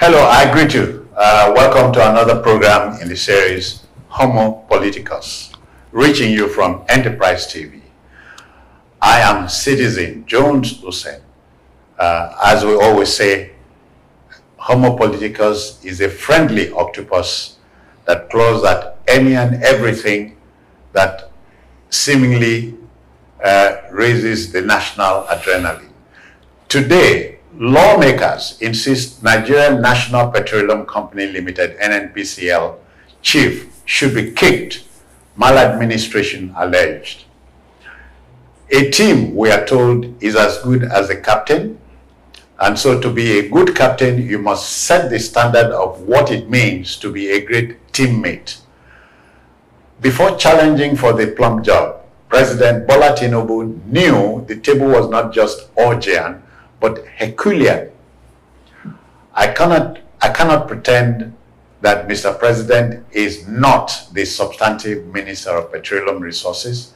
Hello, I greet you. Welcome to another program in the series Homo Politicus, reaching you from Enterprise TV. I am Citizen Jones Hussein. As we always say, Homo Politicus is a friendly octopus that claws at any and everything that seemingly raises the national adrenaline. Today, lawmakers insist Nigerian National Petroleum Company Limited, Nnpcl, chief should be kicked, maladministration alleged. A team, we are told, is as good as a captain, and so to be a good captain, you must set the standard of what it means to be a great teammate. Before challenging for the plum job, President Bola Tinubu knew the table was not just Augean, but Herculean. I cannot pretend that Mr. President is not the substantive Minister of Petroleum Resources,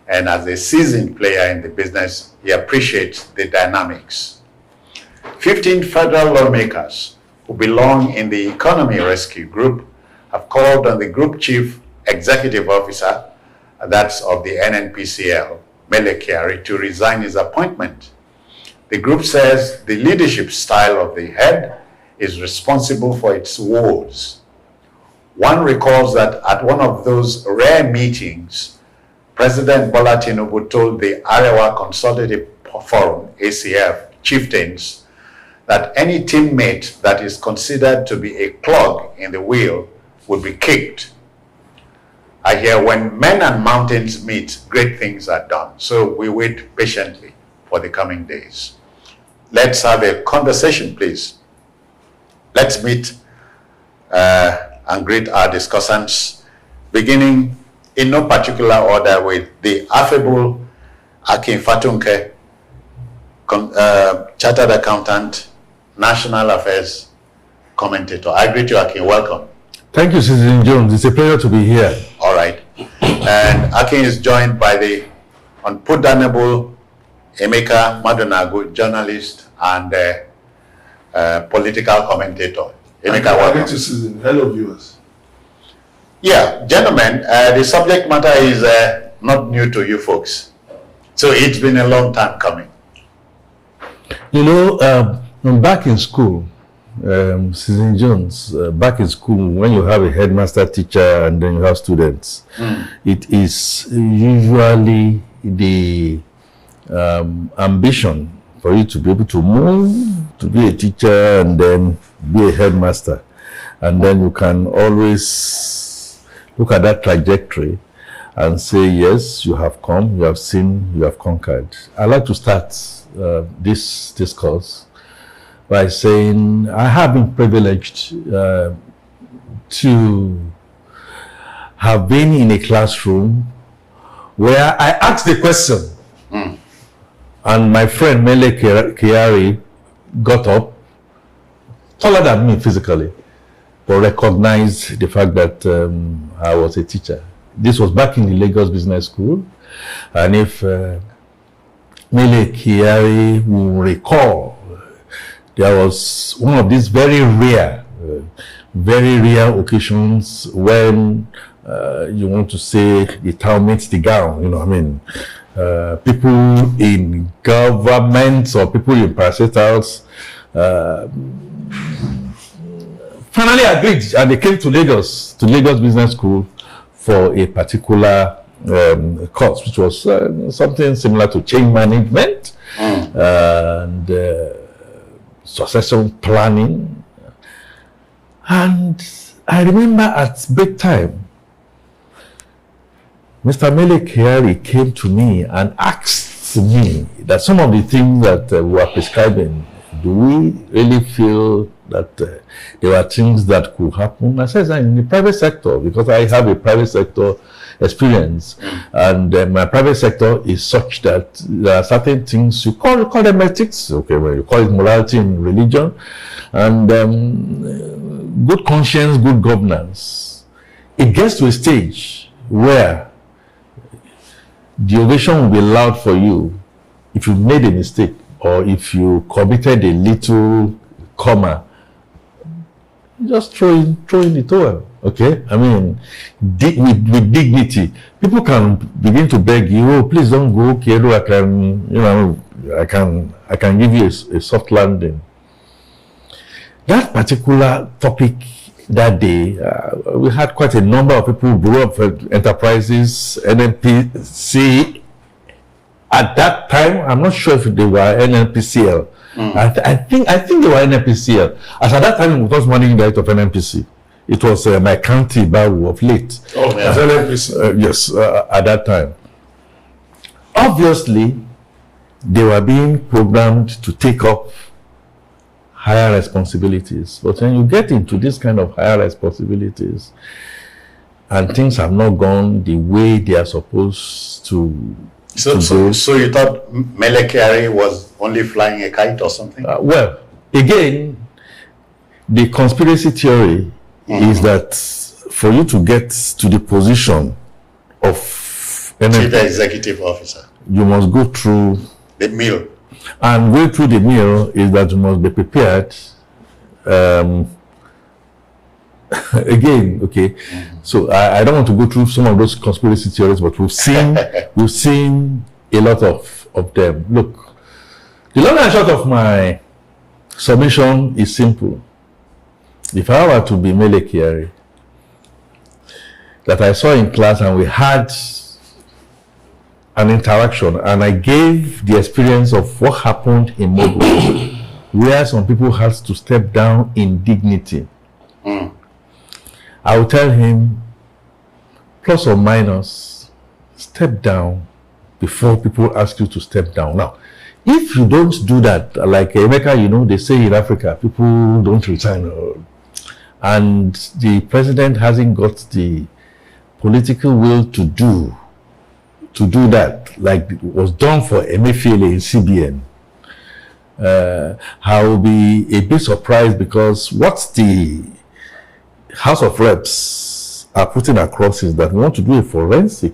and as a seasoned player in the business, he appreciates the dynamics. 15 federal lawmakers who belong in the Economy Rescue Group have called on the Group Chief Executive Officer, that's of the Nnpcl, Mele Kyari, to resign his appointment. The group says the leadership style of the head is responsible for its woes. One recalls that at one of those rare meetings, President Bola Tinubu told the Arewa Consultative Forum, ACF, chieftains that any teammate that is considered to be a clog in the wheel would be kicked. I hear when men and mountains meet, great things are done. So we wait patiently for the coming days. Let's have a conversation, please. Let's meet and greet our discussants, beginning in no particular order with the affable Akin Fatunke, Chartered Accountant, National Affairs Commentator. I greet you, Akin. Welcome. Thank you, Citizen Jones. It's a pleasure to be here. All right. And Akin is joined by the unputdownable Emeka Madonagu, journalist and political commentator. Emeka, welcome. Thank you, Citizen. Hello, viewers. Yeah, gentlemen, the subject matter is not new to you folks. So it's been a long time coming. You know, back in school, Citizen Jones, back in school, when you have a headmaster, teacher, and then you have students, it is usually the ambition for you to be able to move, to be a teacher, and then be a headmaster. And then you can always look at that trajectory and say, yes, you have come, you have seen, you have conquered. I'd like to start this discourse by saying I have been privileged to have been in a classroom where I asked the question, and my friend Mele Kyari got up, taller than me physically, but recognized the fact that I was a teacher. This was back in the Lagos Business School, and if Mele Kyari will recall, there was one of these very rare occasions when you want to say the town meets the gown, you know what I mean? People in government or people in parastatals finally agreed, and they came to Lagos Business School for a particular course, which was something similar to change management and succession planning. And I remember at bedtime, Mr. Mele Kyari came to me and asked me that some of the things that we are prescribing, do we really feel that there were things that could happen? I said, in the private sector, because I have a private sector experience, and my private sector is such that there are certain things you call them ethics, okay, well, you call it morality in religion, and good conscience, good governance. It gets to a stage where the ovation will be loud for you if you made a mistake or if you committed a little comma just throw in the towel. Okay, I mean, with dignity, people can begin to beg you. Oh, please don't go, Kyari. I can give you a soft landing. That particular topic that day, we had quite a number of people who grew up at enterprises, Nnpcl. At that time, I'm not sure if they were Nnpcl. I think they were Nnpcl. As at that time, it was managing director of Nnpc. It was my county Bawu of late. Oh, yeah. Nnpc. Yes, at that time. Obviously, they were being programmed to take up higher responsibilities. But when you get into this kind of higher responsibilities and things have not gone the way they are supposed to. So you thought Mele Kyari was only flying a kite or something? Well, again, the conspiracy theory is that for you to get to the position of Chief Executive Officer, you must go through the mill. And going through the mill is that you must be prepared. Again, okay. So I don't want to go through some of those conspiracy theories, but we've seen a lot of them. Look, the long and short of my submission is simple. If I were to be Mele Kyari, that I saw in class and we had an interaction, and I gave the experience of what happened in Mogul, where some people had to step down in dignity. I will tell him, plus or minus, step down before people ask you to step down. Now, if you don't do that, like Emeka, they say in Africa, people don't resign. And the president hasn't got the political will to do that, like it was done for Mele in CBN. I will be a bit surprised, because what the House of Reps are putting across is that we want to do a forensic.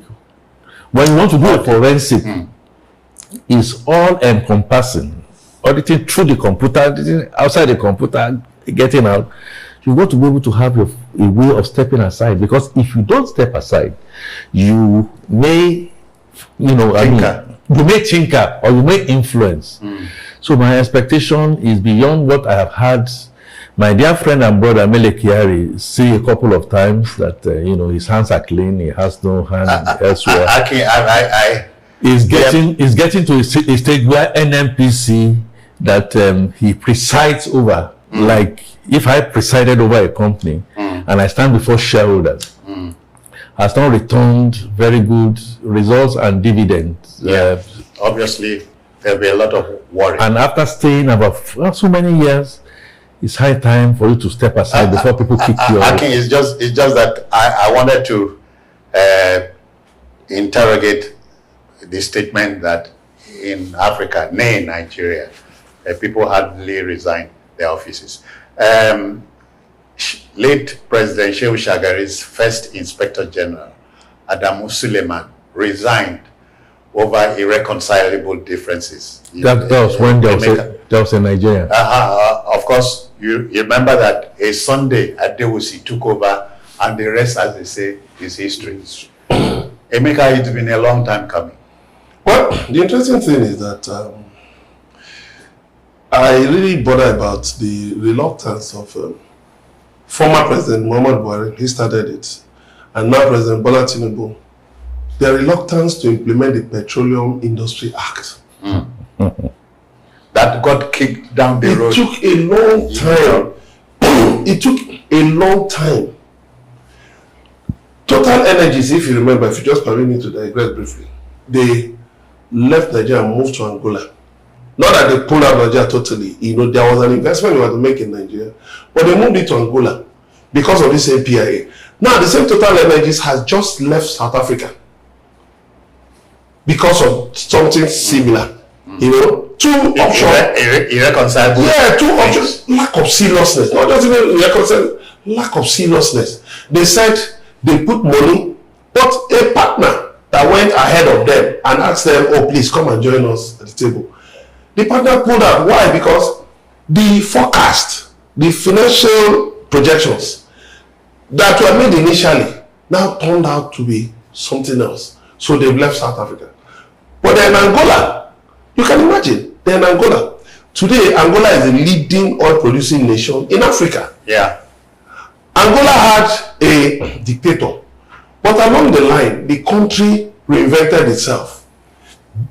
When you want to do a forensic, it's all encompassing, auditing through the computer, auditing outside the computer, getting out. You've got to be able to have a way of stepping aside, because if you don't step aside, you may, you may tinker or you may influence. So my expectation is beyond what I have had my dear friend and brother Mele Kyari see a couple of times, that his hands are clean, he has no hand elsewhere. He's getting to a stage where Nnpc that he presides over, like if I presided over a company and I stand before shareholders, has not returned very good results and dividends. Obviously, there'll be a lot of worry. And after staying about so many years, it's high time for you to step aside before people kick you out. It's just that I wanted to interrogate the statement that in Africa, nay, in Nigeria, people hardly resign their offices. Late President Shehu Shagari's first Inspector General, Adamu Suleiman, resigned over irreconcilable differences. That was when there was a Nigerian. Of course, you remember that a Sunday Adewusi took over, and the rest, as they say, is history. Emeka, it's been a long time coming. Well, the interesting thing is that I really bother about the reluctance of former President Muhammad Buhari. He started it, and now President Bola Tinubu. Their reluctance to implement the Petroleum Industry Act. That got kicked down the road. It took a long time. It took a long time. Total Energies, if you remember, if you just permit me to digress briefly, they left Nigeria and moved to Angola. Not that they pulled out Nigeria totally. There was an investment we had to make in Nigeria, but they moved it to Angola because of this Nnpcl. Now, the same Total Energies has just left South Africa because of something similar. Two options. Irreconcilable. Yeah, two options. Lack of seriousness. Not just even irreconcilable. Lack of seriousness. They said they put money, but a partner that went ahead of them and asked them, oh, please come and join us at the table. The partner pulled out. Why? Because the forecast, the financial projections that were made initially now turned out to be something else. So they've left South Africa. But they're in Angola. You can imagine, they're in Angola. Today, Angola is the leading oil-producing nation in Africa. Yeah. Angola had a dictator, but along the line, the country reinvented itself,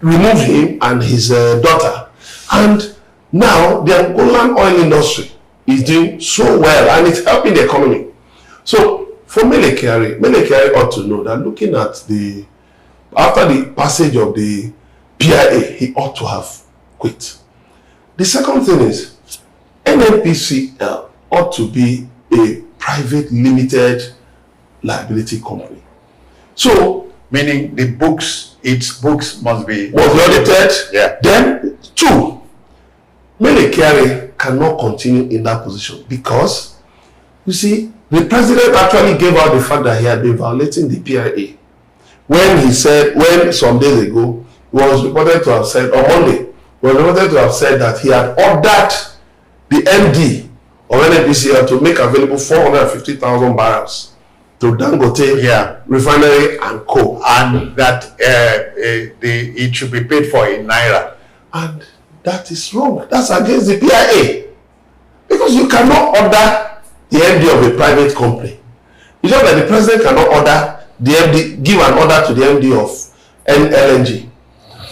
removed him and his daughter, and now the Angolan oil industry is doing so well and it's helping the economy. So for Mele Kyari ought to know that looking at after the passage of the PIA, he ought to have quit. The second thing is, Nnpcl ought to be a private limited liability company. So, meaning its books must be audited. Yeah. Then, two, Mele Kyari cannot continue in that position because, you see, the president actually gave out the fact that he had been violating the PIA. When some days ago, he was reported to have said, on Monday, that he had ordered the MD of Nnpcl to make available 450,000 barrels to Dangote Refinery and Co. And that it should be paid for in Naira. And that is wrong. That's against the PIA. Because you cannot order the MD of a private company. It's just that the president cannot order the MD, give an order to the MD of LNG.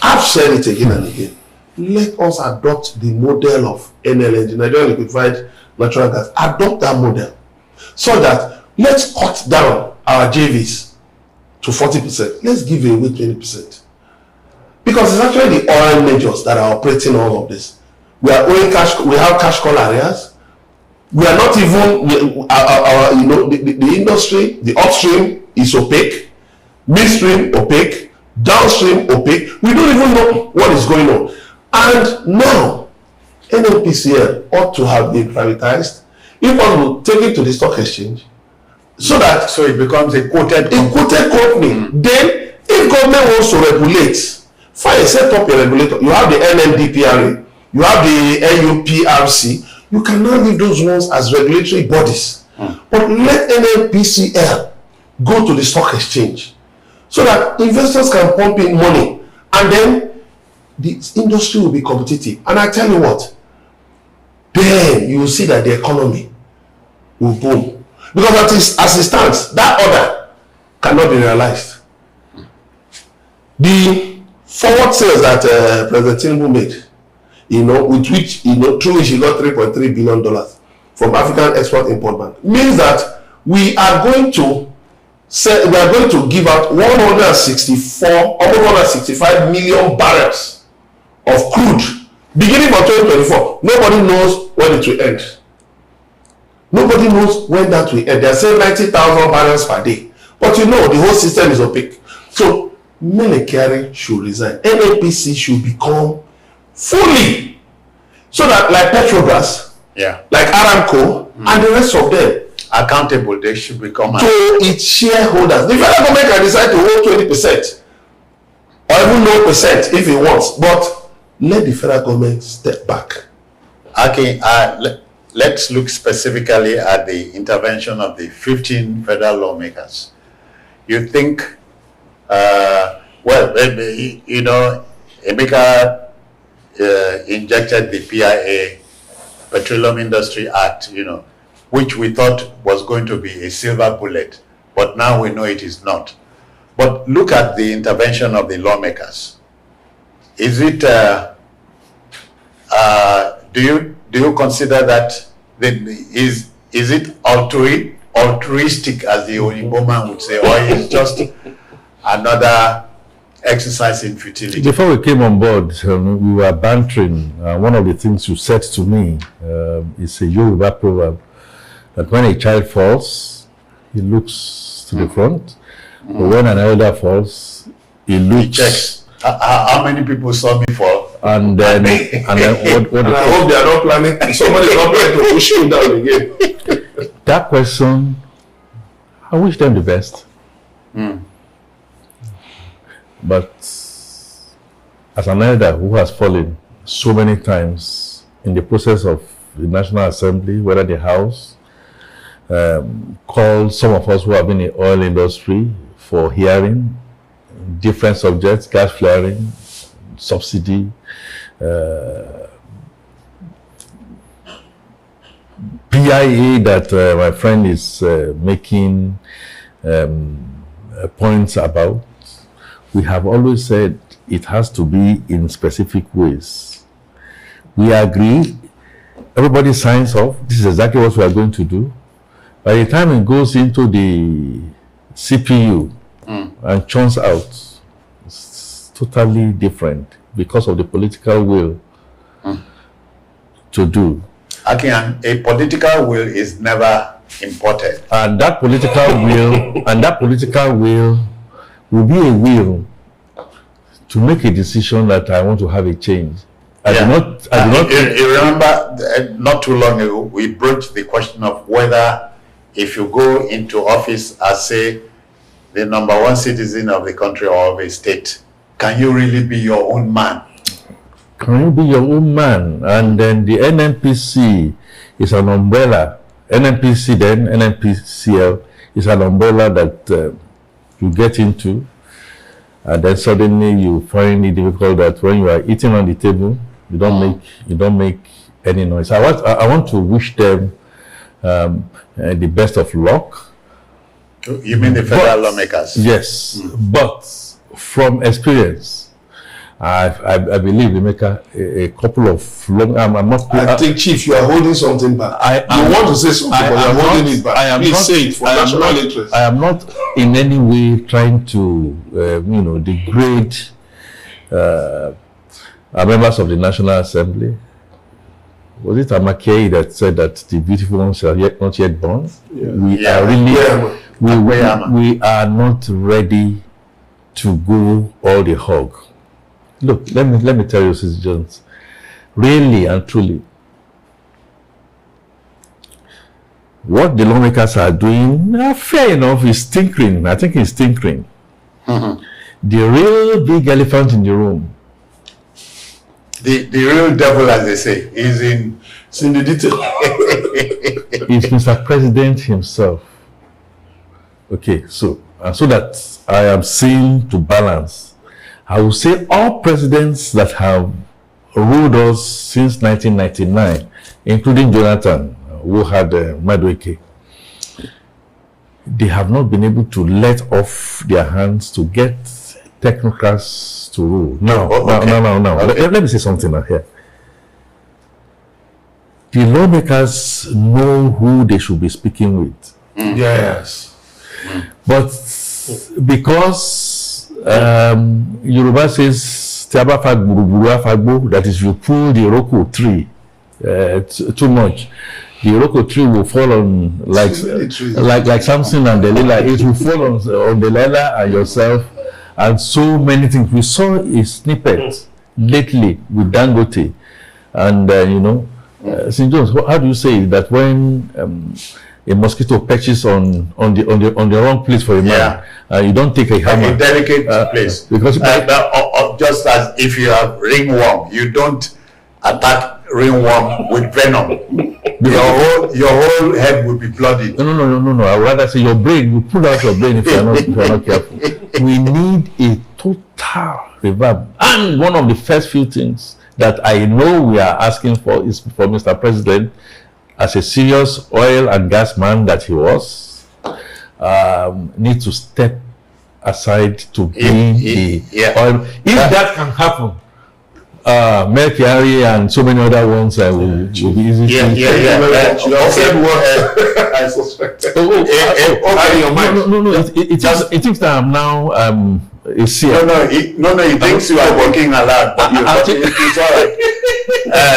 I've said it again and again. Let us adopt the model of NLNG, Nigerian liquefied natural gas. Adopt that model so that let's cut down our JVs to 40%. Let's give away 20%. Because it's actually the oil majors that are operating all of this. We are owing cash. We have cash call areas. We are not even the industry. The upstream is opaque, midstream opaque, downstream opaque. We don't even know what is going on. And now, Nnpcl ought to have been privatized. If possible, take it to the stock exchange, so it becomes a quoted company. Then, if government wants to regulate, fine, set up a regulator. You have the Nnpcl, you have the Nnpcl. You can now leave those ones as regulatory bodies. But let Nnpcl go to the stock exchange so that investors can pump in money, and then the industry will be competitive. And I tell you what, then you will see that the economy will boom. Because as it stands, that order cannot be realized. The forward sales that President Tinubu made, with which, through which he got $3.3 billion from African Export-Import Bank, means that we are going to give out 165 million barrels of crude beginning from 2024. Nobody knows when it will end. Nobody knows when that will end. They are saying 90,000 barrels per day. But the whole system is opaque. So Mele Kyari should resign. Nnpc should become fully, so that like Petrobras, like Aramco, and the rest of them, accountable. They should become to its shareholders. The federal government can decide to hold 20% or even 0% if it wants, but let the federal government step back. Okay, let's look specifically at the intervention of the 15 federal lawmakers. You think, Emeka injected the PIA, Petroleum Industry Act, which we thought was going to be a silver bullet, but now we know it is not. But look at the intervention of the lawmakers. Is it, do you consider that, is it altruistic, as the Oyinbo man would say, or is it just another exercise in futility? Before we came on board, we were bantering. One of the things you said to me is a Yoruba proverb that when a child falls, he looks to the front, but when an elder falls, he looks. He checks. How many people saw me fall? And then what and I hope they are not planning. Somebody is not planning to push him down again. That question, I wish them the best. But as an elder who has fallen so many times in the process of the National Assembly, whether the House, call some of us who have been in the oil industry for hearing different subjects, gas flaring, subsidy, PIA that my friend is making points about. We have always said it has to be in specific ways. We agree, everybody signs off, this is exactly what we are going to do. By the time it goes into the CPU and churns out, it's totally different because of the political will to do. Again, a political will is never imported. And that political will be a will to make a decision that I want to have a change. I do not. You remember, not too long ago, we broached the question of whether, if you go into office as, say, the number one citizen of the country or of a state, can you really be your own man? Can you be your own man? And then the Nnpc is an umbrella. Nnpcl is an umbrella that you get into, and then suddenly you find it difficult that when you are eating on the table, you don't make any noise. I want to wish them the best of luck. You mean the federal lawmakers? Yes, but from experience, I believe they make a couple of long. I think, Chief, you are holding something back. You want to say something, but you are holding it back. Please say it for national interest. I am not in any way trying to, degrade members of the National Assembly. Was it Kyari that said that the beautiful ones are not yet born? Yeah. We are not ready to go all the hog. Look, let me tell you, Sis Jones, really and truly, what the lawmakers are doing, fair enough, is tinkering. I think it's tinkering. The real big elephant in the room, the real devil, as they say, is in the detail. is Mr. President himself. Okay, so that I am seen to balance, I will say all presidents that have ruled us since 1999, including Jonathan, who had Madueke, they have not been able to let off their hands to get technocrats to rule. Now. Let me say something here. The lawmakers know who they should be speaking with. Yes. But because Yoruba says that is, you pull the Iroko tree too much, the Iroko tree will fall on like Samson and Delilah. It will fall on Delilah and yourself and so many things. We saw a snippet lately with Dangote, and St. John's. How do you say that when a mosquito perches on the wrong place for a man, you don't take a hammer. A delicate place. Because just as if you have ringworm, you don't attack ringworm with venom. Your whole head will be bloody. No. I would rather say your brain. You pull out your brain if you are not careful. We need a total revamp. And one of the first few things that I know we are asking for is for Mr. President, as a serious oil and gas man that he was, need to step aside to bring the oil. If that can happen, Mele Kyari and so many other ones will be easy to. You have said what I suspected. No. It thinks that I'm now a seer. No. He thinks you are working aloud, but it's all right.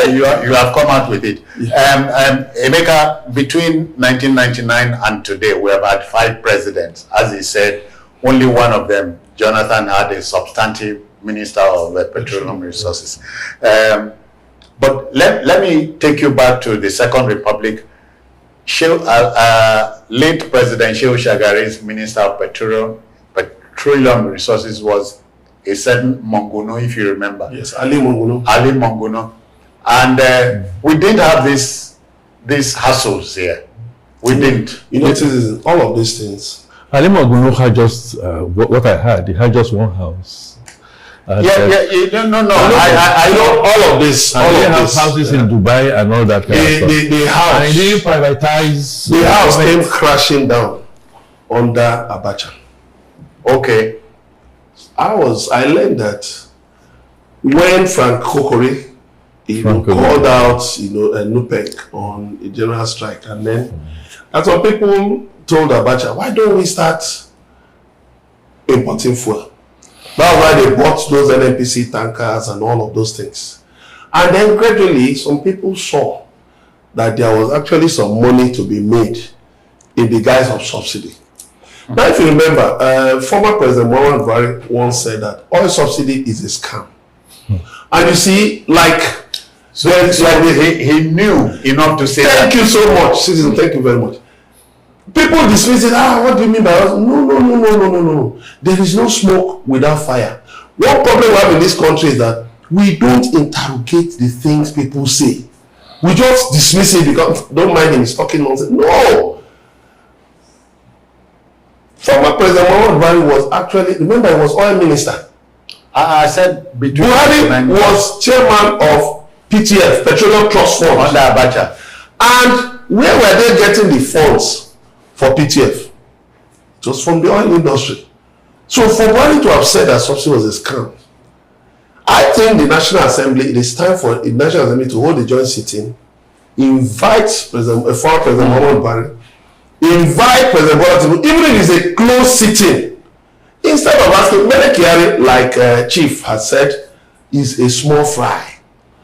You have come out with it. Emeka, between 1999 and today, we have had 5 presidents. As he said, only one of them, Jonathan, had a substantive Minister of Petroleum Resources. But let me take you back to the Second Republic. Late President Shehu Shagari's Minister of Petroleum Resources was a certain Monguno, if you remember. Yes, Ali Monguno. And we did have these hassles here We didn't. You know, citizens, all of these things. Ali Ogunlo had just, what I heard, he had just one house. No. I know all of this. All they of have this. houses in Dubai and all that kind of stuff. The house. And they privatize. The house came crashing down under Abacha. Okay. I learned that when Frank Kokori, Frank called out, Nnpcl on a general strike, and then, and some people told Abacha, why don't we start importing fuel? That's why they bought those Nnpcl tankers and all of those things. And then gradually, some people saw that there was actually some money to be made in the guise of subsidy. Now, if you remember, former President Muhammadu Buhari once said that oil subsidy is a scam. And you see, he knew enough to say thank you so much, citizen, thank you very much. People dismiss it, what do you mean by us? No. There is no smoke without fire. One problem we have in this country is that we don't interrogate the things people say. We just dismiss it because, don't mind him, he's talking nonsense. No! Former President Muhammadu Buhari was actually, remember, he was oil minister. I said between Buhari was chairman of PTF, Petroleum Trust Fund. Under Abacha. And where were they getting the funds for PTF? It was from the oil industry. So for Buhari to have said that subsidy was a scam, I think the National Assembly, it is time for the National Assembly to hold a joint sitting, invite former President Muhammadu Buhari, invite President Bola Tinubu, even if it's a closed sitting, instead of asking, Mele Kyari, like Chief has said, is a small fry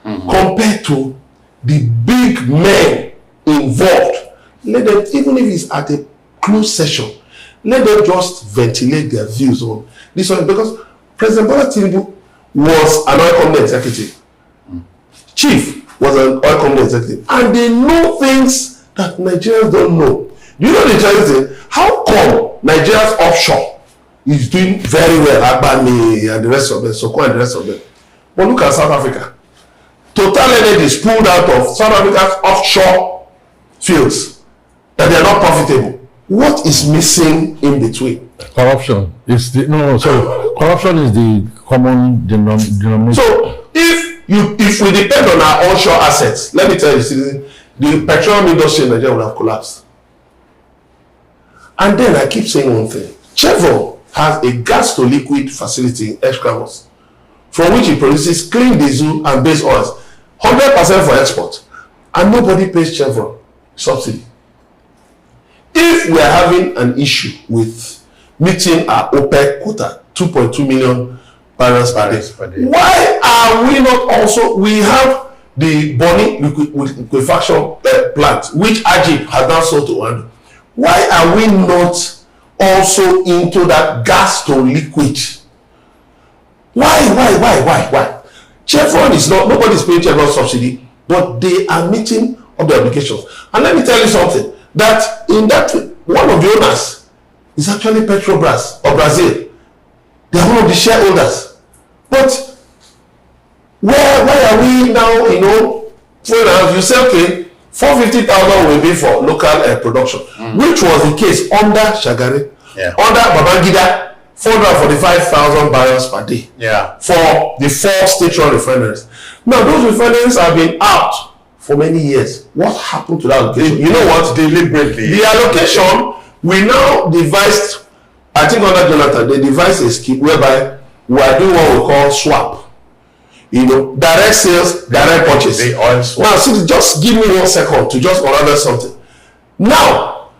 compared to the big men involved. Let them, even if it's at a closed session, let them just ventilate their views on this one, because President Bola Tinubu was an oil company executive. Chief was an oil company executive, and they know things that Nigerians don't know. You know the interesting thing? How come Nigeria's offshore is doing very well, Agbami and the rest of them, Soko and the rest of them? But look at South Africa. Total Energy is pulled out of South Africa's offshore fields, that they are not profitable. What is missing in between? Corruption is corruption is the common denominator. So if we depend on our onshore assets, let me tell you, citizen, the petroleum industry in Nigeria would have collapsed. And then I keep saying one thing. Chevron has a gas to liquid facility in Escravos, from which it produces clean diesel and base oils, 100% for export, and nobody pays Chevron subsidy. If we are having an issue with meeting our OPEC quota, 2.2 million barrels per day, why are we not also, we have the Bonny liquefaction plant, which Ajib has now sold to Wando. Why are we not also into that gas to liquid? Why? Chevron is not, nobody's paying Chevron subsidy, but they are meeting all the obligations. And let me tell you something, that in that, one of the owners is actually Petrobras of Brazil. They are one of the shareholders. But why are we now, you say, okay, 450,000 will be for local production, which was the case under Shagari, under Babangida, 445,000 barrels per day for the 4 state-run refineries. Now, those refineries have been out for many years. What happened to that allocation? You know what? Deliberately. The allocation, we now devised, I think under Jonathan, they devised a scheme whereby we are doing what we call swap. Direct sales, direct purchase. The oil swap. Now, so just give me 1 second to just unravel something. Now,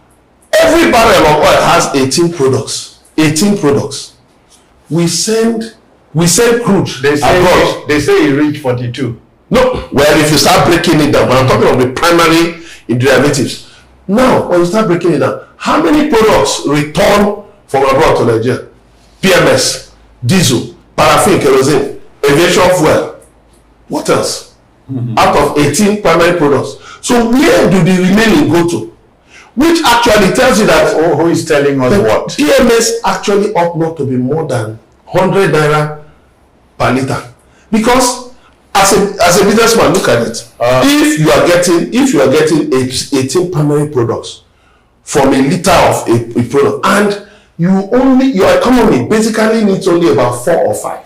every barrel of oil has 18 products. 18 products. We send crude. They say it reached 42. No, well, if you start breaking it down, but I'm talking of the primary derivatives. Now, when you start breaking it down, how many products return from abroad to Nigeria? PMS, diesel, paraffin, kerosene, aviation fuel. What else? Out of 18 primary products. So where do the remaining go to? Which actually tells you that who is telling us what? PMS actually ought not to be more than 100 naira per liter. Because as a businessman, look at it. If you are getting 18 primary products, from a liter of a product, and your economy basically needs only about 4 or 5.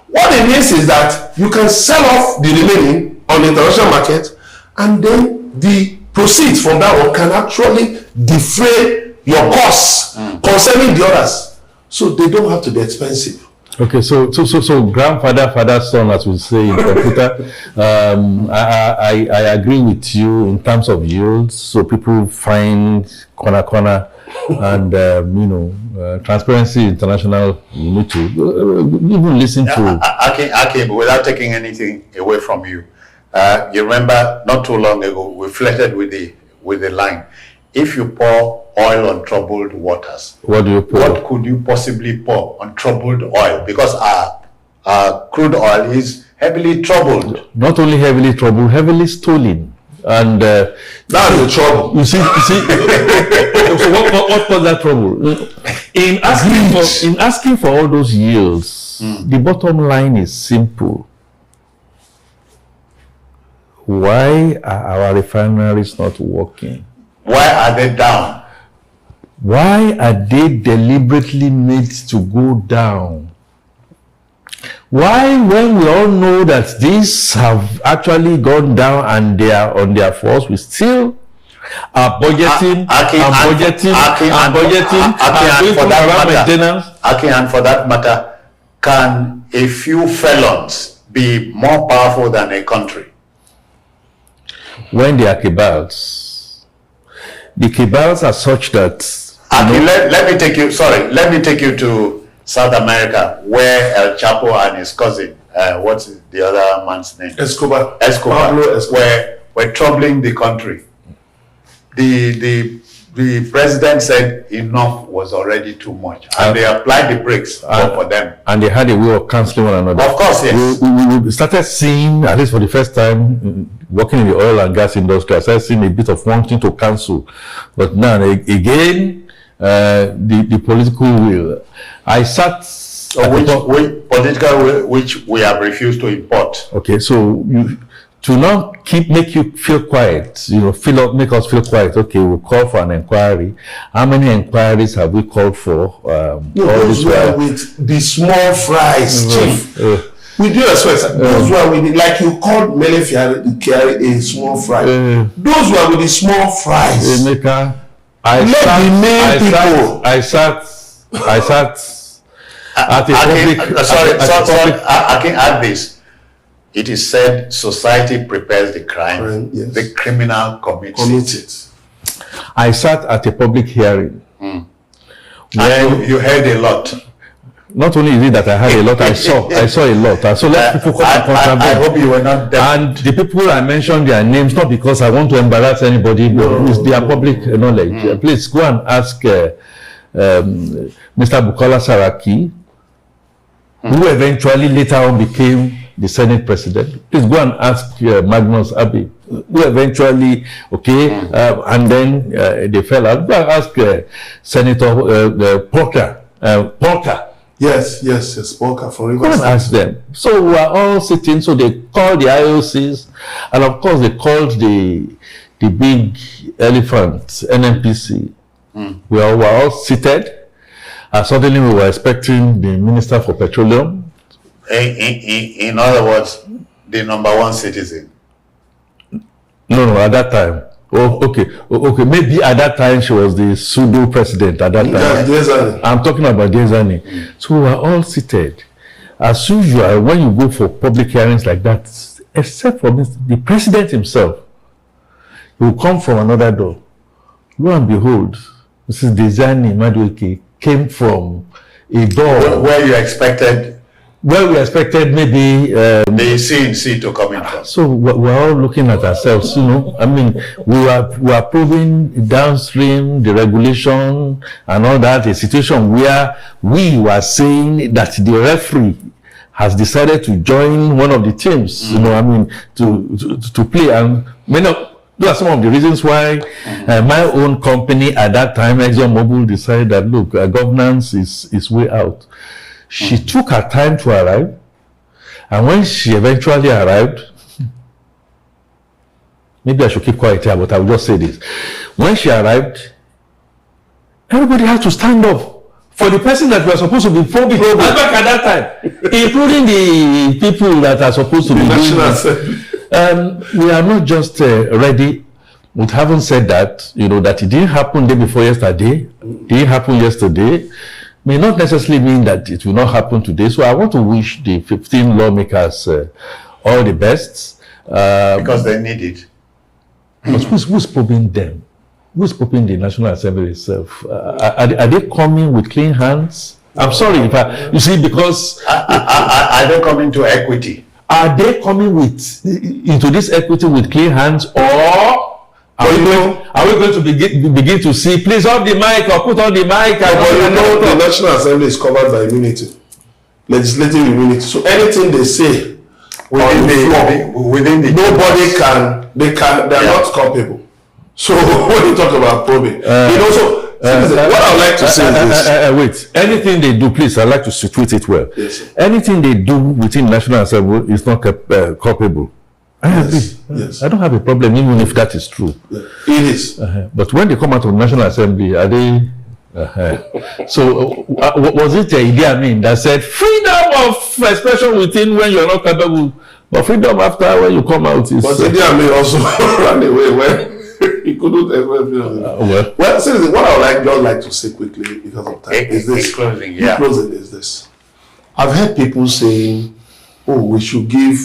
What it means is that you can sell off the remaining on the international market, and then the proceeds from that one can actually defray your costs concerning the others, so they don't have to be expensive. Okay, so grandfather, father, son, as we say in computer. I agree with you in terms of yields. So people find corner, and Transparency International. You need to even listen to. Okay, but without taking anything away from you, you remember not too long ago we flirted with the line. If you pour oil on troubled waters, what do you pour? What could you possibly pour on troubled oil? Because our crude oil is heavily troubled. Not only heavily troubled, heavily stolen. And that's the trouble. You see. So what was that trouble? In asking for all those yields, the bottom line is simple. Why are our refineries not working? Why are they down? Why are they deliberately made to go down? Why, when we all know that these have actually gone down and they are on their force, we still are budgeting and for that matter, can a few felons be more powerful than a country? When they are cabals, the cabals are such that. Let me take you to South America, where El Chapo and his cousin, what's the other man's name? Escobar. Pablo Escobar. Were troubling the country. The president said enough was already too much, and they applied the brakes for them. And they had a way of cancelling one another. Of course, yes. We started seeing, at least for the first time, working in the oil and gas industry, I started seeing a bit of wanting to cancel. But now, again, the political will. I sat... which we have refused to import. Okay, so to now make you feel quiet, make us feel quiet. Okay, we'll call for an inquiry. How many inquiries have we called for? Those were with the small fries, chief. We do respect those were with like you called Mele Kyari a small fry. Those were with the small fries. I sat at a public. I can add this. It is said society prepares the crime, yes. The criminal commits it. I sat at a public hearing. And you heard a lot. Not only is it that I heard a lot, I saw a lot. So let people come and contravene. I hope you were not there. And the people I mentioned their names, not because I want to embarrass anybody, but it's their public knowledge. Please go and ask Mr. Bukola Saraki, who eventually later on became the Senate president. Please go and ask Magnus Abbey, who eventually, and then they fell out. Go and ask Senator Porter. Yes, Porter from Rivers. Go and ask them. So we are all sitting, so they called the IOCs, and of course they called the big elephant, Nnpcl. We were all seated, and suddenly we were expecting the Minister for Petroleum. In other words, the number one citizen. No, at that time. Okay. Maybe at that time she was the pseudo president at that time. I'm talking about Desani. So we were all seated. As usual, when you go for public hearings like that, except for the president himself, he will come from another door. Lo and behold, Mrs. Desani Madueke came from a door where you expected. Well, we expected maybe the CNC to come in from. So we're all looking at ourselves, I mean, we are proving downstream the regulation and all that, a situation where we were saying that the referee has decided to join one of the teams, to play. And those are some of the reasons why my own company at that time, ExxonMobil, decided that, look, governance is way out. She took her time to arrive, and when she eventually arrived, maybe I should keep quiet here, but I will just say this. When she arrived, everybody has to stand up for the person that we are supposed to be probing back at that time, including the people that are supposed to be doing this. We are not just ready. We haven't said that, that it didn't happen day before yesterday, didn't happen yesterday, may not necessarily mean that it will not happen today. So I want to wish the 15 lawmakers all the best. Because they need it. But who's probing them? Who's probing the National Assembly itself? Are they coming with clean hands? I'm sorry, you see, because... Are they coming to equity? Are they coming into this equity with clean hands, or are we going to begin to see, please off the mic or put on the mic? The National Assembly is covered by immunity, legislative immunity. So anything they say within the nobody can. They are not culpable. So when you talk about probing, what I would like to say is this. Wait, anything they do, please, I'd like to situate it well. Yes, anything they do within National Assembly is not culpable. I agree. Yes. I don't have a problem, even if that is true. Yeah, it is. But when they come out of National Assembly, are they... So, was it the idea that said freedom of expression within when you are not capable, but freedom after when you come out is... But Idi Amin also ran away when he couldn't express. Well, seriously, what I would like to say quickly because of time is this. Closing is this. I've heard people saying, we should give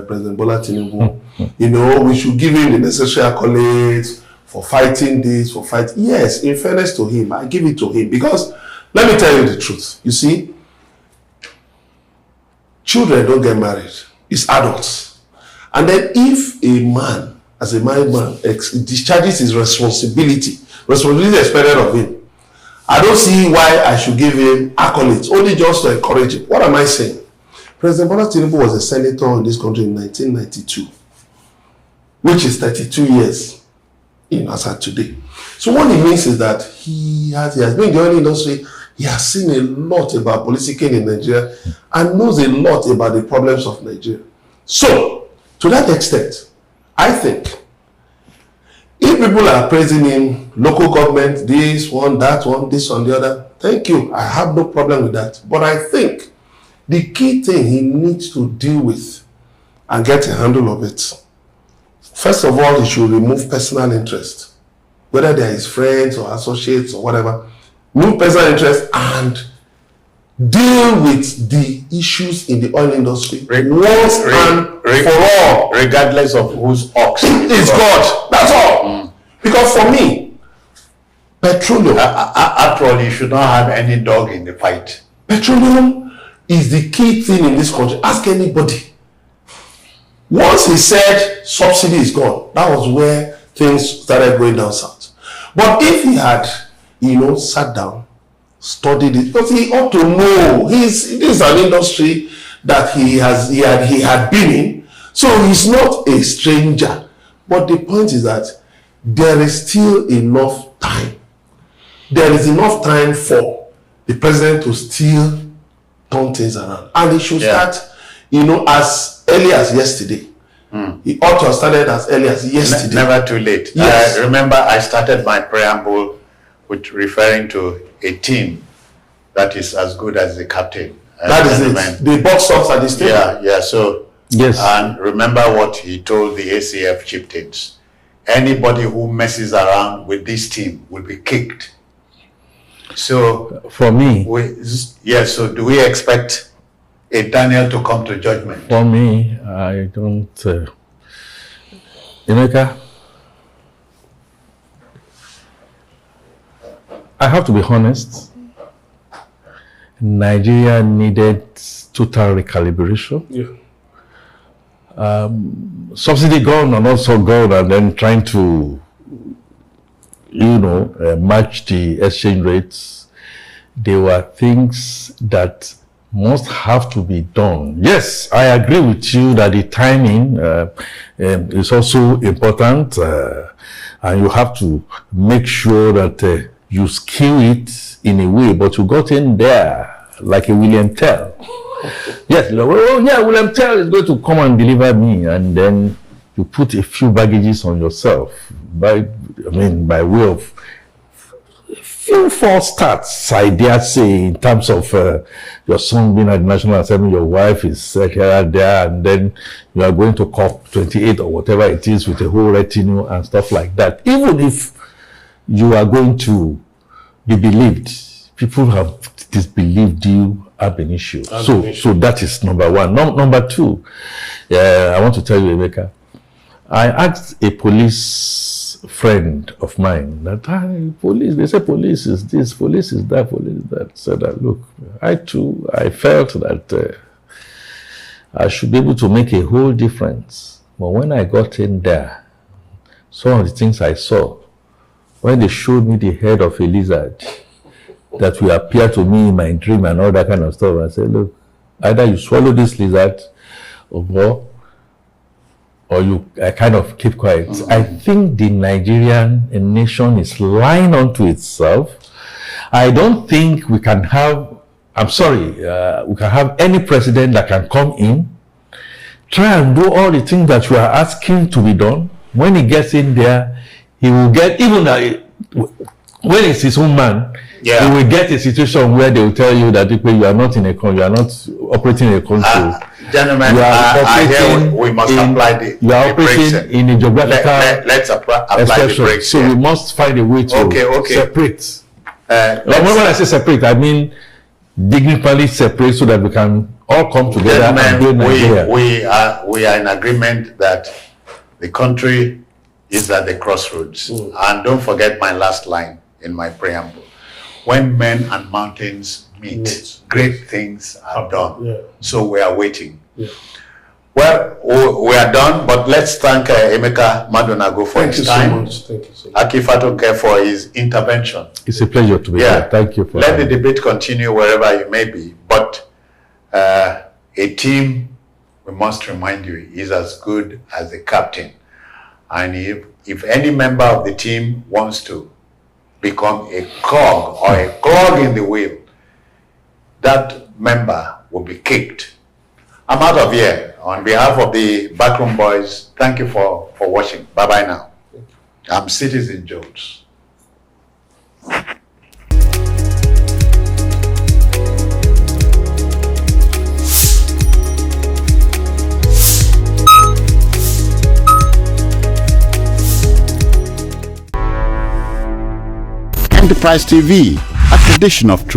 President Bola Tinubu, we should give him the necessary accolades for fighting this, for fighting. Yes, in fairness to him, I give it to him because let me tell you the truth. You see, children don't get married. It's adults. And then if a man, as a married man, discharges his responsibility expected of him, I don't see why I should give him accolades, only just to encourage him. What am I saying? President Bola Tinubu was a senator in this country in 1992, which is 32 years as at today. So what it means is that he has been in the oil industry. He has seen a lot about politicking in Nigeria and knows a lot about the problems of Nigeria. So, to that extent, I think if people are praising him, local government, this one, that one, this one, the other, thank you. I have no problem with that. But I think the key thing he needs to deal with and get a handle of it, first of all, he should remove personal interest, whether they are his friends or associates or whatever. Remove personal interest and deal with the issues in the oil industry once and for all. Regardless of whose ox it's God. That's all. Because for me, petroleum... After all, you should not have any dog in the fight. Petroleum is the key thing in this country. Ask anybody. Once he said subsidy is gone, that was where things started going down south. But if he had, sat down, studied it, because he ought to know this is an industry that he had been in, so he's not a stranger. But the point is that there is still enough time. There is enough time for the president to still turn things around, and he should start, as early as yesterday. He ought to have started as early as yesterday. Never too late. Yes. Remember, I started my preamble with referring to a team that is as good as the captain. That is it. The box stops at the stadium. Yeah. So, yes. And remember what he told the ACF chieftains. Anybody who messes around with this team will be kicked. So, for me, so do we expect a Daniel to come to judgment? For me, I don't... Emeka, I have to be honest. Nigeria needed total recalibration. Yeah. Subsidy gone and also gone, and then trying to, match the exchange rates. There were things that must have to be done. Yes, I agree with you that the timing is also important, and you have to make sure that you skew it in a way, but you got in there like a William Tell. Yes, William Tell is going to come and deliver me, and then you put a few baggages on yourself by way of few false starts, I dare say, in terms of your son being at the National Assembly, your wife is here, there, and then you are going to COP 28 or whatever it is with a whole retinue and stuff like that. Even if you are going to be believed, people have disbelieved you ab initio. So that is number one. Number two, I want to tell you, Emeka, I asked a police friend of mine that police, they say police is this, police is that, police is that. Said that, look, I felt that I should be able to make a whole difference. But when I got in there, some of the things I saw, when they showed me the head of a lizard that will appear to me in my dream and all that kind of stuff, I said, look, either you swallow this lizard or you kind of keep quiet. I think the Nigerian nation is lying onto itself. I don't think we can have, we can have any president that can come in, try and do all the things that you are asking to be done. When he gets in there, he will get, even when it's his own man, he will get a situation where they will tell you that you are not in a country, you are not operating in a country. Gentlemen, I hear we must apply the you are operating in a geographical let's apply the breaks. So we must find a way to separate. When I say separate, I mean dignifiedly separate so that we can all come together and build Nigeria. We are in agreement that the country is at the crossroads. And don't forget my last line in my preamble. When men and mountains meet, great things are done. So we are waiting. Well, we are done, but let's thank Emeka Madonago for his time. Thank you so much. Akifatunke for his intervention. It's a pleasure to be here. Thank you for Let the debate continue wherever you may be. But a team, we must remind you, is as good as the captain. And if any member of the team wants to become a cog or a clog in the wheel, that member will be kicked. I'm out of here. On behalf of the Backroom Boys, thank you for watching. Bye-bye now. I'm Citizen Jones. Enterprise TV, a tradition of truth.